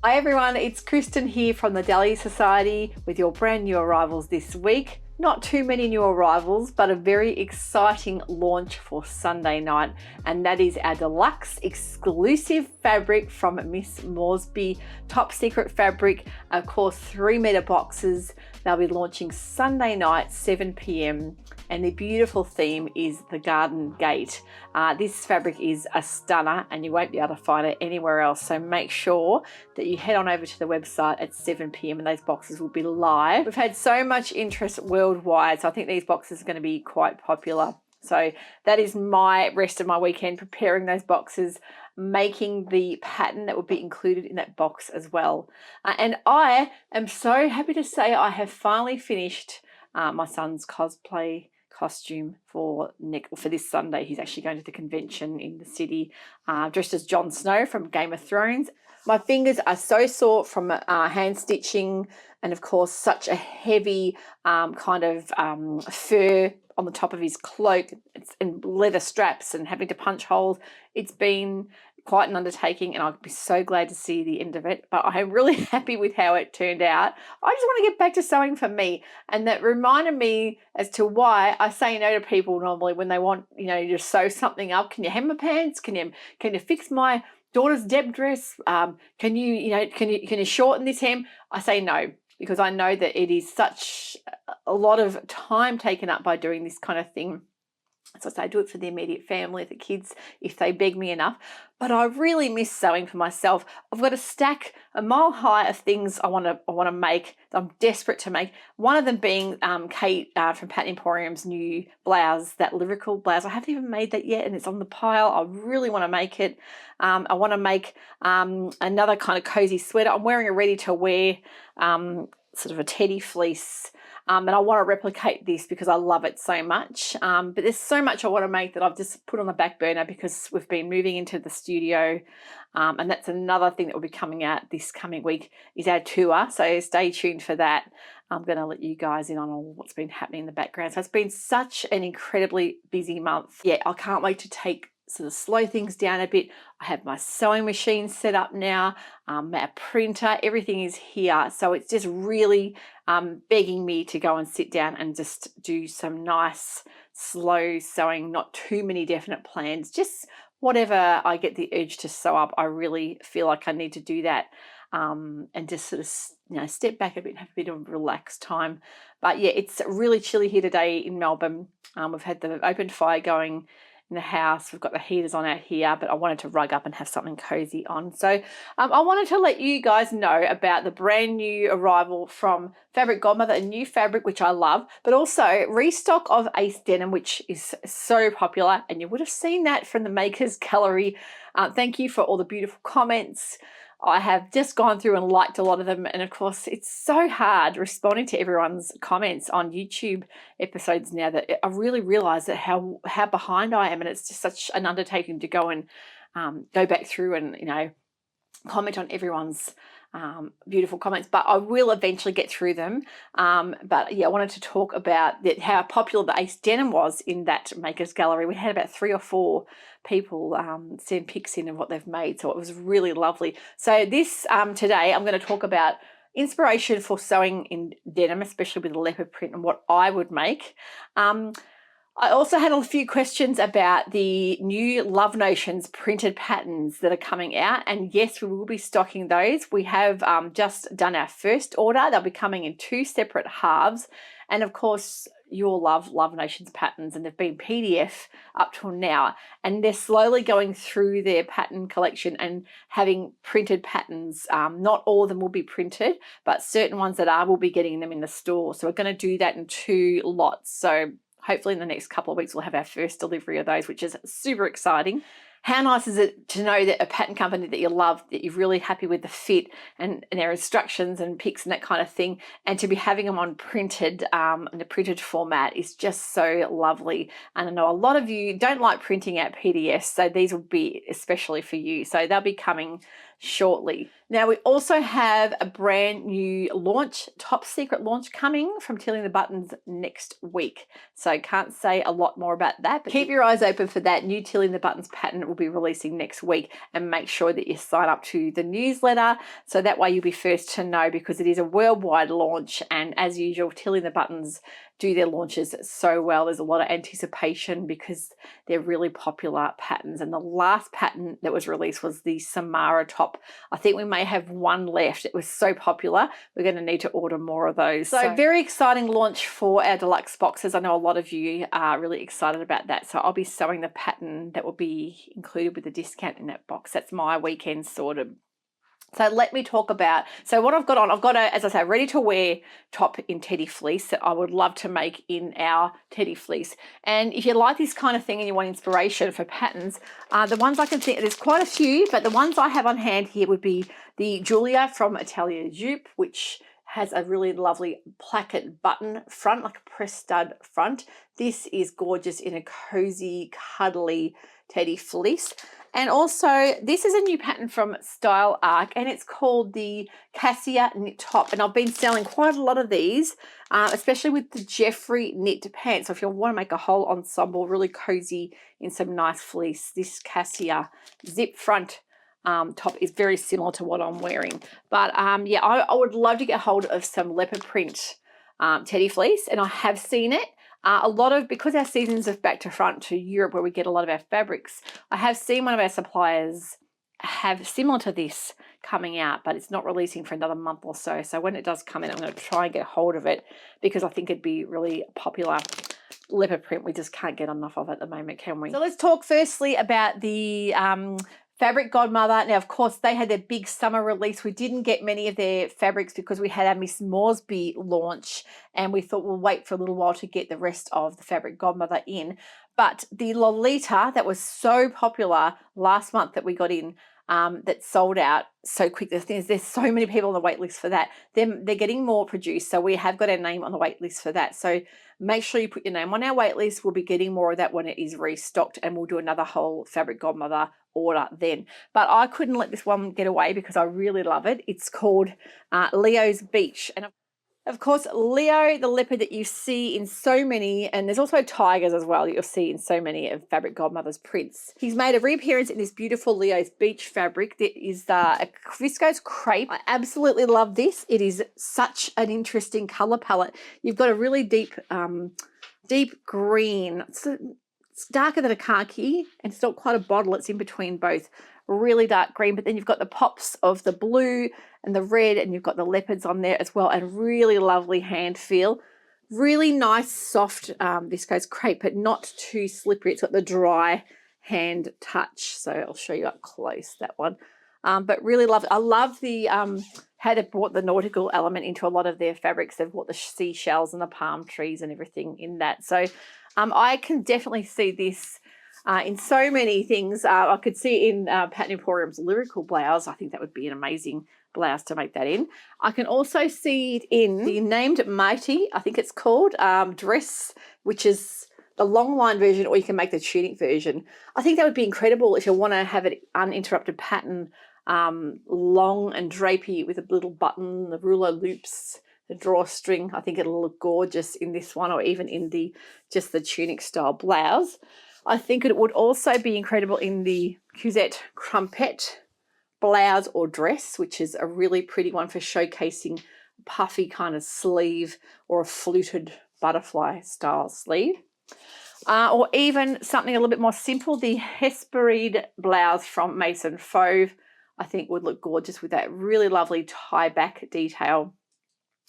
Hi everyone, it's Kristen here from the Dahlia Society with your brand new arrivals this week. Not too many new arrivals, but a very exciting launch for Sunday night, and that is our deluxe exclusive fabric from Miss Moresby, top secret fabric, of course 3-meter boxes. They'll be launching Sunday night 7 p.m. and the beautiful theme is the garden gate. This fabric is a stunner and you won't be able to find it anywhere else, so make sure that you head on over to the website at 7 p.m. and those boxes will be live. We've had so much interest worldwide, so I think these boxes are going to be quite popular. So that is my rest of my weekend, preparing those boxes, making the pattern that will be included in that box as well. And I am so happy to say I have finally finished my son's cosplay costume for this Sunday. He's actually going to the convention in the city dressed as Jon Snow from Game of Thrones. My fingers are so sore from hand stitching, and of course such a heavy kind of fur on the top of his cloak and leather straps and having to punch holes. It's been quite an undertaking and I'd be so glad to see the end of it, but I'm really happy with how it turned out. I just want to get back to sewing for me, and that reminded me as to why I say no to people normally when they want, you know, to sew something up. Can you hem my pants? Can you fix my daughter's Deb dress? Can you shorten this hem? I say no, because I know that it is such a lot of time taken up by doing this kind of thing. So I do it for the immediate family, the kids, if they beg me enough. But I really miss sewing for myself. I've got a stack a mile high of things I want to make, that I'm desperate to make. One of them being Kate from Pattern Emporium's new blouse, that lyrical blouse. I haven't even made that yet, and it's on the pile. I really want to make it. I want to make another kind of cozy sweater. I'm wearing a ready-to-wear sort of a teddy fleece. And I want to replicate this because I love it so much. But there's so much I want to make that I've just put on the back burner because we've been moving into the studio. And that's another thing that will be coming out this coming week is our tour. So stay tuned for that. I'm going to let you guys in on all what's been happening in the background. So it's been such an incredibly busy month. Yeah, I can't wait to sort of slow things down a bit. I have my sewing machine set up now, my printer, everything is here. So it's just really begging me to go and sit down and just do some nice slow sewing, not too many definite plans, just whatever I get the urge to sew up. I really feel like I need to do that and just sort of step back a bit and have a bit of relaxed time. But yeah, it's really chilly here today in Melbourne. We've had the open fire going in the house. We've got the heaters on out here, but I wanted to rug up and have something cozy on. So I wanted to let you guys know about the brand new arrival from Fabric Godmother, a new fabric which I love, but also restock of AEST denim, which is so popular, and you would have seen that from the Makers Gallery. Thank you for all the beautiful comments. I have just gone through and liked a lot of them, and of course it's so hard responding to everyone's comments on YouTube episodes now that I really realise that how behind I am, and it's just such an undertaking to go and go back through and comment on everyone's beautiful comments, but I will eventually get through them. But yeah, I wanted to talk about how popular the AEST denim was in that Makers Gallery. We had about 3 or 4 people send pics in of what they've made, so it was really lovely. So this today I'm going to talk about inspiration for sewing in denim, especially with the leopard print, and what I would make. I also had a few questions about the new Love Notions printed patterns that are coming out, and yes, we will be stocking those. We have just done our first order. They'll be coming in 2 separate halves, and of course you'll love Love Notions patterns, and they've been PDF up till now, and they're slowly going through their pattern collection and having printed patterns. Not all of them will be printed, but certain ones that are will be getting them in the store. So we're going to do that in 2 lots. So hopefully in the next couple of weeks we'll have our first delivery of those, which is super exciting. How nice is it to know that a pattern company that you love, that you're really happy with the fit and their instructions and pics and that kind of thing, and to be having them on printed, in a printed format is just so lovely. And I know a lot of you don't like printing out PDFs, so these will be especially for you. So they'll be coming shortly. Now we also have a brand new launch, top secret launch coming from Tilling the Buttons next week. So can't say a lot more about that, but keep your eyes open for that new Tilling the Buttons pattern. It will will be releasing next week, and make sure that you sign up to the newsletter so that way you'll be first to know, because it is a worldwide launch, and as usual, Tilly and the Buttons do their launches so well. There's a lot of anticipation because they're really popular patterns, and the last pattern that was released was the Samara top. I think we may have one left. It was so popular, we're going to need to order more of those. So very exciting launch for our deluxe boxes. I know a lot of you are really excited about that, so I'll be sewing the pattern that will be included with the discount in that box. That's my weekend sorted. So let me talk about, so what I've got on, I've got a, as I say, ready to wear top in teddy fleece that I would love to make in our teddy fleece. And if you like this kind of thing and you want inspiration for patterns, the ones I can think, there's quite a few, but the ones I have on hand here would be the Julia from Atelier, which has a really lovely placket button front, like a press stud front. This is gorgeous in a cozy, cuddly teddy fleece. And also, this is a new pattern from Style Arc, and it's called the Cassia Knit Top. And I've been selling quite a lot of these, especially with the Jeffrey knit pants. So if you want to make a whole ensemble, really cozy in some nice fleece, this Cassia zip front top is very similar to what I'm wearing. But yeah, I would love to get hold of some leopard print teddy fleece, and I have seen it. A lot of, because our seasons of back to front to Europe where we get a lot of our fabrics, I have seen one of our suppliers have similar to this coming out, but it's not releasing for another month or so. So when it does come in, I'm going to try and get hold of it because I think it'd be really popular. Leopard print, we just can't get enough of at the moment, can we? So let's talk firstly about the Fabric Godmother. Now, of course, they had their big summer release. We didn't get many of their fabrics because we had our Miss Moresby launch, and we thought we'll wait for a little while to get the rest of the Fabric Godmother in. But the Lolita that was so popular last month that we got in, that sold out so quick. The thing is, there's so many people on the wait list for that. They're getting more produced, so we have got our name on the wait list for that. So make sure you put your name on our wait list. We'll be getting more of that when it is restocked, and we'll do another whole Fabric Godmother order then. But I couldn't let this one get away because I really love it. It's called Leo's Beach, and of course, Leo, the leopard that you see in so many, and there's also tigers as well that you'll see in so many of Fabric Godmother's prints. He's made a reappearance in this beautiful Leo's Beach fabric that is a viscose crepe. I absolutely love this. It is such an interesting color palette. You've got a really deep green. It's darker than a khaki, and it's not quite a bottle. It's in between both. Really dark green, but then you've got the pops of the blue and the red, and you've got the leopards on there as well, and really lovely hand feel. Really nice, soft viscose crepe, but not too slippery. It's got the dry hand touch. So I'll show you up close, that one. But really love it. I love the how they brought the nautical element into a lot of their fabrics. They've brought the seashells and the palm trees and everything in that. So I can definitely see this in so many things. I could see it in Pattern Emporium's lyrical blouse. I think that would be an amazing blouse to make that in. I can also see it in the named Mighty, I think it's called, dress, which is the long line version, or you can make the tunic version. I think that would be incredible if you want to have it uninterrupted pattern, long and drapey with a little button, the ruler loops, the drawstring. I think it'll look gorgeous in this one, or even in just the tunic style blouse. I think it would also be incredible in the Cusette Crumpet blouse or dress, which is a really pretty one for showcasing a puffy kind of sleeve or a fluted butterfly style sleeve. Or even something a little bit more simple, the Hesperide blouse from Mason Fauve, I think would look gorgeous with that really lovely tie back detail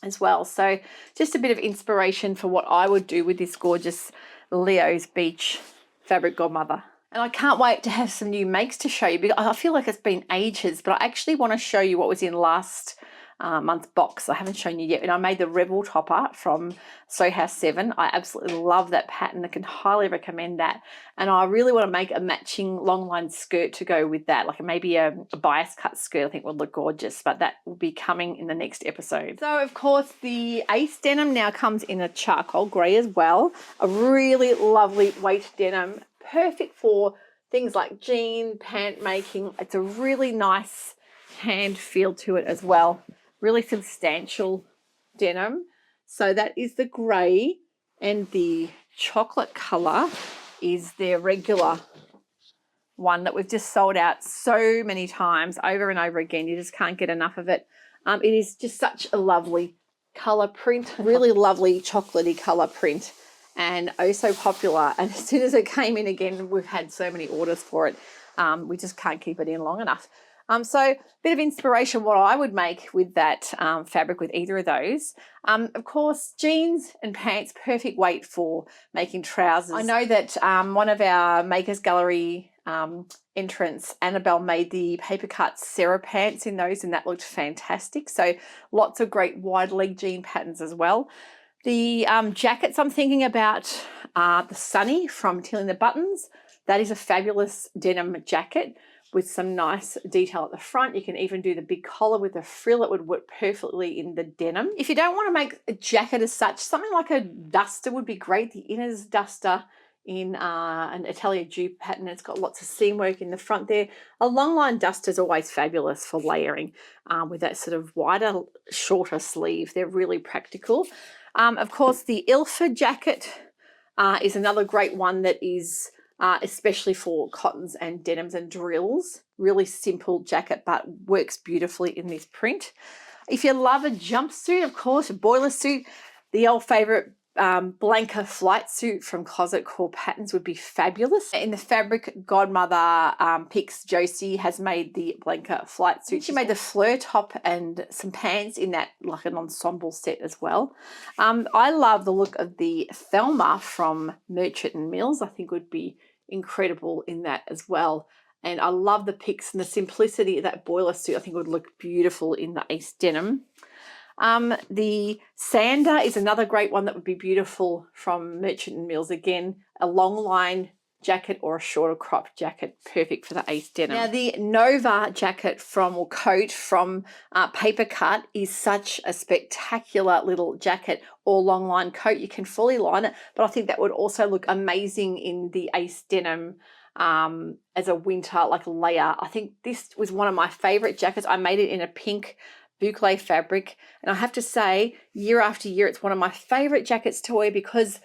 as well. So just a bit of inspiration for what I would do with this gorgeous Leo's Beach Fabric Godmother. And I can't wait to have some new makes to show you, because I feel like it's been ages, but I actually want to show you what was in last month's box. I haven't shown you yet. And I made the Rebel Topper from Sew House 7. I absolutely love that pattern. I can highly recommend that. And I really want to make a matching long line skirt to go with that, like maybe a bias cut skirt. I think would look gorgeous, but that will be coming in the next episode. So of course the AEST denim now comes in a charcoal grey as well. A really lovely weight denim, perfect for things like jean, pant making. It's a really nice hand feel to it as well. Really substantial denim. So that is the grey, and the chocolate colour is their regular one that we've just sold out so many times over and over again. You just can't get enough of it. It is just such a lovely colour print, really lovely chocolatey colour print, and oh so popular. And as soon as it came in again, we've had so many orders for it. We just can't keep it in long enough. So a bit of inspiration what I would make with that fabric with either of those. Of course, jeans and pants, perfect weight for making trousers. I know that one of our Makers Gallery entrants, Annabelle, made the paper cut Sarah pants in those, and that looked fantastic. So lots of great wide leg jean patterns as well. The jackets, I'm thinking about the Sunny from Tilling the Buttons. That is a fabulous denim jacket with some nice detail at the front. You can even do the big collar with a frill. It would work perfectly in the denim. If you don't want to make a jacket as such, something like a duster would be great. The Inners duster in an Atelier dupe pattern. It's got lots of seam work in the front there. A long line duster is always fabulous for layering with that sort of wider, shorter sleeve. They're really practical. Of course, the Ilford jacket is another great one that is especially for cottons and denims and drills. Really simple jacket, but works beautifully in this print. If you love a jumpsuit, of course, a boiler suit, the old favourite blanket flight suit from Closet Core Patterns would be fabulous. In the fabric, Godmother Pix Josie has made the blanket flight suit. She made the fleur top and some pants in that, like an ensemble set as well. I love the look of the Thelma from Merchant and Mills. I think would be incredible in that as well. And I love the picks and the simplicity of that boiler suit. I think would look beautiful in the AEST denim. The Sander is another great one that would be beautiful from Merchant and Mills. Again, a long line jacket or a shorter crop jacket, perfect for the AEST denim. Now the Nova jacket from, or coat from Paper Cut is such a spectacular little jacket or long line coat. You can fully line it, but I think that would also look amazing in the AEST denim as a winter like layer. I think this was one of my favorite jackets. I made it in a pink boucle fabric, and I have to say, year after year, it's one of my favorite jackets to wear because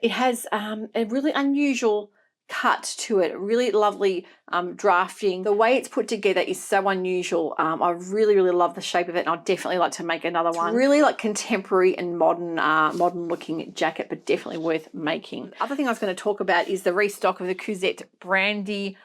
it has a really unusual cut to it, really lovely drafting. The way it's put together is so unusual. I really love the shape of it, and I'd definitely like to make another one. It's really like contemporary and modern looking jacket, but definitely worth making. The other thing I was going to talk about is the restock of the Cousette Brandy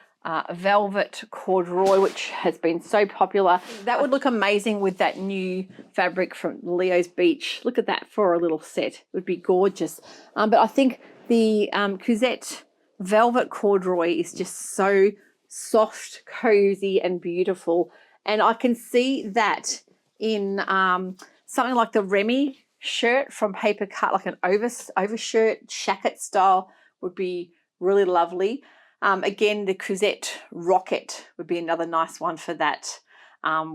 velvet corduroy, which has been so popular. That would look amazing with that new fabric from Leo's Beach. Look at that for a little set. It would be gorgeous. But I think the Cousette velvet corduroy is just so soft, cozy and beautiful, and I can see that in something like the Remy shirt from Paper Cut, like an overshirt shacket style would be really lovely. Again, the Cousette Rocket would be another nice one for that,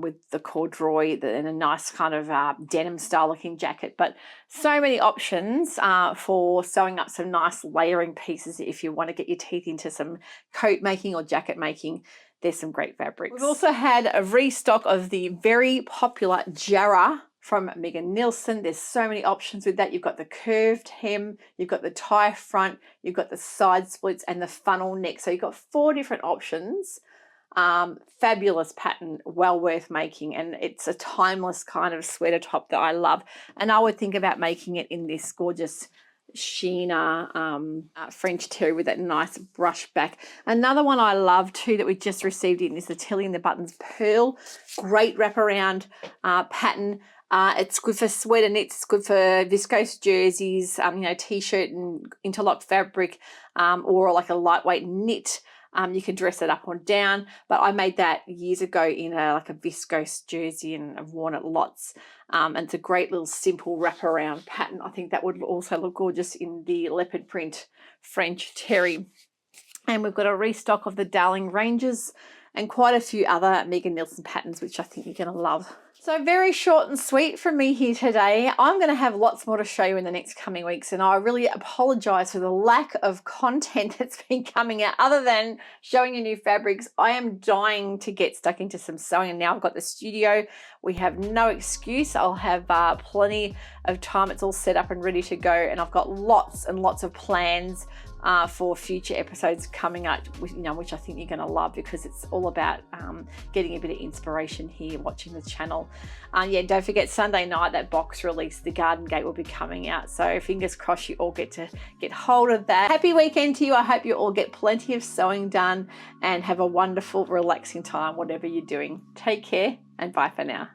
with the corduroy and a nice kind of denim style looking jacket. But so many options for sewing up some nice layering pieces if you want to get your teeth into some coat making or jacket making. There's some great fabrics. We've also had a restock of the very popular Jarrah from Megan Nielsen. There's so many options with that. You've got the curved hem, you've got the tie front, you've got the side splits and the funnel neck. So you've got 4 different options. Fabulous pattern, well worth making, and it's a timeless kind of sweater top that I love. And I would think about making it in this gorgeous Sheena French terry with that nice brush back. Another one I love too that we just received in is the Tilling the Buttons Pearl. Great wraparound pattern. It's good for sweater knits, it's good for viscose jerseys, t-shirt and interlock fabric, or like a lightweight knit. You can dress it up or down, but I made that years ago in like a viscose jersey, and I've worn it lots. And it's a great little simple wraparound pattern. I think that would also look gorgeous in the leopard print French terry. And we've got a restock of the Darling ranges and quite a few other Megan Nielsen patterns, which I think you're going to love. So very short and sweet from me here today. I'm going to have lots more to show you in the next coming weeks, and I really apologise for the lack of content that's been coming out other than showing you new fabrics. I am dying to get stuck into some sewing, and now I've got the studio. We have no excuse. I'll have plenty of time. It's all set up and ready to go, and I've got lots and lots of plans for future episodes coming up, which I think you're going to love, because it's all about getting a bit of inspiration here watching the channel. Yeah, don't forget Sunday night, that box release, The Garden Gate, will be coming out. So fingers crossed you all get to get hold of that. Happy weekend to you. I hope you all get plenty of sewing done and have a wonderful, relaxing time, whatever you're doing. Take care and bye for now.